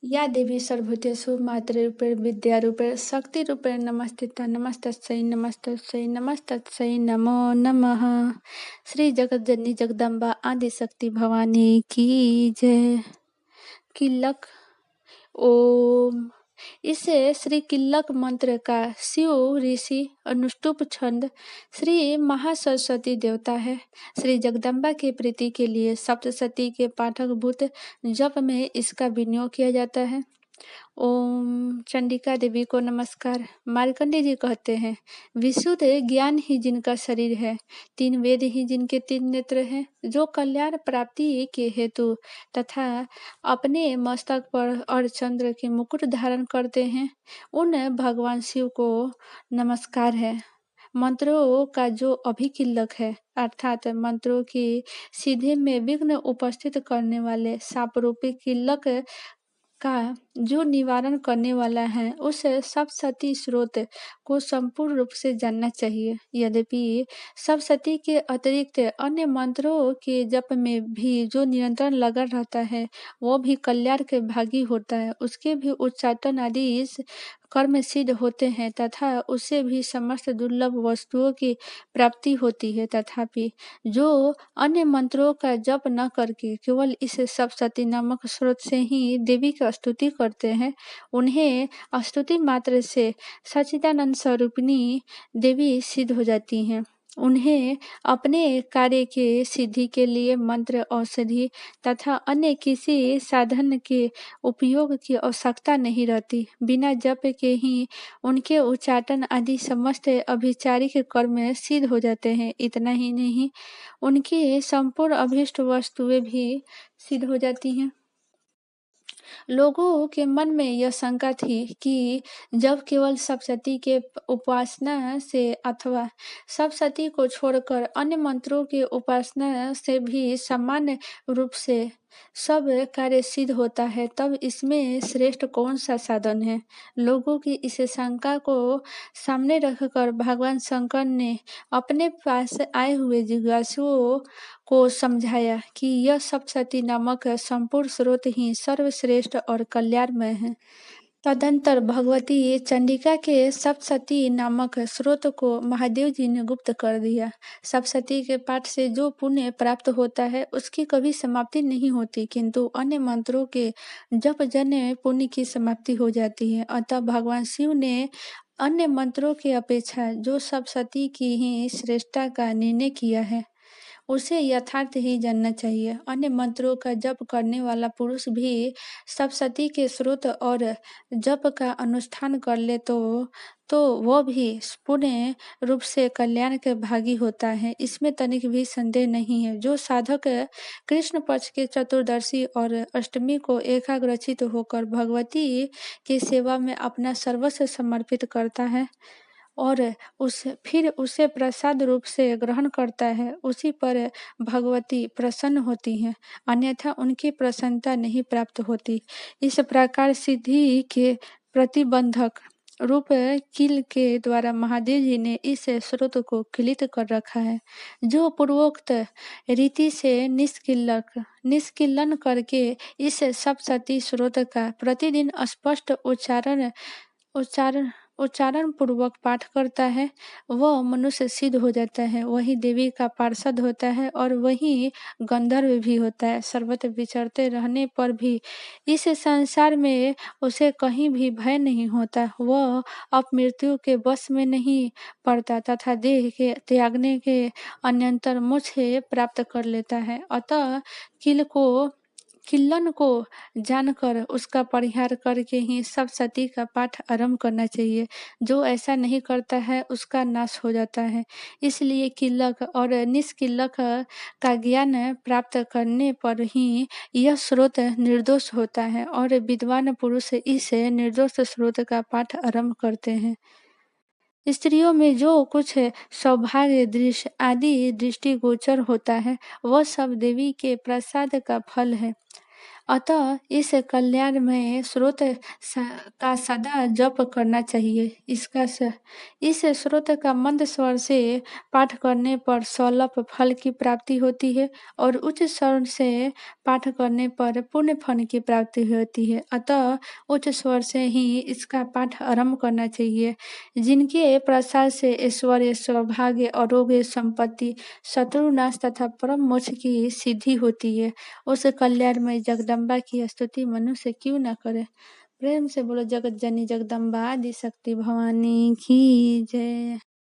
या देवी सर्वभूतेषु मातृरूपेण विद्यारूपेण शक्तिरूपेण नमस्ते नमस्तस्यै नमस्तस्यै नमस्तस्यै नमो नमः। श्री जगज्जननी जगदम्बा आदिशक्ति भवानी की जय। किल्लक ओम। इस श्री किल्लक मंत्र का शिव ऋषि अनुष्टुप छंद श्री महासरस्वती देवता है। श्री जगदम्बा के प्रीति के लिए सप्तशती के पाठक भूत जप में इसका विनियोग किया जाता है। ओम चंडिका देवी को नमस्कार। मार्कंडे जी कहते हैं, विशुद्ध ज्ञान ही जिनका शरीर है, तीन वेद ही जिनके तीन नेत्र हैं, जो कल्याण प्राप्ति के हेतु तथा अपने मस्तक पर और चंद्र के मुकुट धारण करते हैं, उन भगवान शिव को नमस्कार है। मंत्रों का जो अभिकिल्लक है, अर्थात मंत्रों की सीधे में विघ्न उपस्थित करने वाले सापरूपी किल्लक का जो निवारण करने वाला है, उस सप्तशती स्रोत को संपूर्ण रूप से जानना चाहिए। यद्यपि सप्तशती के अतिरिक्त अन्य मंत्रों के जप में भी जो निरंतर लगा रहता है, वो भी कल्याण के भागी होता है। उसके भी उच्चाटन आदि इस कर्म सिद्ध होते हैं तथा उससे भी समस्त दुर्लभ वस्तुओं की प्राप्ति होती है। तथापि जो अन्य मंत्रों का जप न करके केवल इस सप्तशती नामक स्रोत से ही देवी की स्तुति करते हैं, उन्हें स्तुति मात्र से सच्चिदानंद स्वरूपिणी देवी सिद्ध हो जाती हैं। उन्हें अपने कार्य के सिद्धि के लिए मंत्र, औषधि तथा अन्य किसी साधन के उपयोग की आवश्यकता नहीं रहती। बिना जप के ही उनके उच्चाटन आदि समस्त अभिचारिक कर्म सिद्ध हो जाते हैं। इतना ही नहीं, उनकी संपूर्ण अभीष्ट वस्तुएं भी सिद्ध हो जाती हैं। लोगों के मन में यह शंका थी कि जब केवल सप्तशती के उपासना से अथवा सप्तशती को छोड़कर अन्य मंत्रों के उपासना से भी सामान्य रूप से सब कार्य सिद्ध होता है, तब इसमें श्रेष्ठ कौन सा साधन है। लोगों की इस शंका को सामने रखकर भगवान शंकर ने अपने पास आए हुए जिज्ञासुओं को समझाया कि यह सप्तशती नामक संपूर्ण स्रोत ही सर्वश्रेष्ठ और कल्याणमय है। तदंतर भगवती चंडिका के सप्तशती नामक स्रोत को महादेव जी ने गुप्त कर दिया। सप्तशती के पाठ से जो पुण्य प्राप्त होता है, उसकी कभी समाप्ति नहीं होती, किंतु अन्य मंत्रों के जप जन्य पुण्य की समाप्ति हो जाती है। अतः भगवान शिव ने अन्य मंत्रों की अपेक्षा जो सप्तशती की ही श्रेष्ठता का निर्णय किया है, उसे यथार्थ ही जानना चाहिए। अन्य मंत्रों का जप करने वाला पुरुष भी सप्तशती के स्रोत और जप का अनुष्ठान कर ले तो वह भी पूर्ण रूप से कल्याण के भागी होता है। इसमें तनिक भी संदेह नहीं है। जो साधक कृष्ण पक्ष के चतुर्दशी और अष्टमी को एकाग्रचित होकर भगवती की सेवा में अपना सर्वस्व समर्पित करता है और फिर उसे प्रसाद रूप से ग्रहण करता है, उसी पर भगवती प्रसन्न होती हैं, अन्यथा उनकी प्रसन्नता नहीं प्राप्त होती। इस प्रकार सिद्धि के प्रतिबंधक रूप किल के द्वारा महादेव जी ने इस स्रोत को किलित कर रखा है, जो पूर्वोक्त रीति से निष्किलन करके इस सप्तशती स्रोत का प्रतिदिन स्पष्ट उच्चारण पूर्वक पाठ करता है, वह मनुष्य सिद्ध हो जाता है, वही देवी का पार्षद होता है और वही गंधर्व भी होता है। सर्वत्र विचरते रहने पर भी इस संसार में उसे कहीं भी भय नहीं होता। वह अपमृत्यु के वश में नहीं पड़ता तथा देह के त्यागने के अन्यंतर मोक्ष प्राप्त कर लेता है। अतः किल्लन को जानकर उसका परिहार करके ही सप्तशती का पाठ आरंभ करना चाहिए। जो ऐसा नहीं करता है, उसका नाश हो जाता है। इसलिए किल्लक और निष्किल्लक का ज्ञान प्राप्त करने पर ही यह स्रोत निर्दोष होता है और विद्वान पुरुष इस निर्दोष स्रोत का पाठ आरंभ करते हैं। स्त्रियों में जो कुछ सौभाग्य दृश्य आदि दृष्टिगोचर होता है, वह सब देवी के प्रसाद का फल है। अतः इस कल्याण में स्रोत का सदा जप करना चाहिए। इस स्रोत का मंद स्वर से पाठ करने पर सौलभ फल की प्राप्ति होती है और उच्च स्वर से पाठ करने पर पुण्य फल की प्राप्ति होती है। अतः उच्च स्वर से ही इसका पाठ आरंभ करना चाहिए। जिनके प्रसाद से ऐश्वर्य, सौभाग्य, आरोग्य, संपत्ति, शत्रुनाश तथा परम मोक्ष की सिद्धि होती है, उस कल्याणमय जगदम्बा की स्तुति मनुष्य क्यों न करे। प्रेम से बोलो जगत जननी जगदम्बा आदि शक्ति भवानी की जय।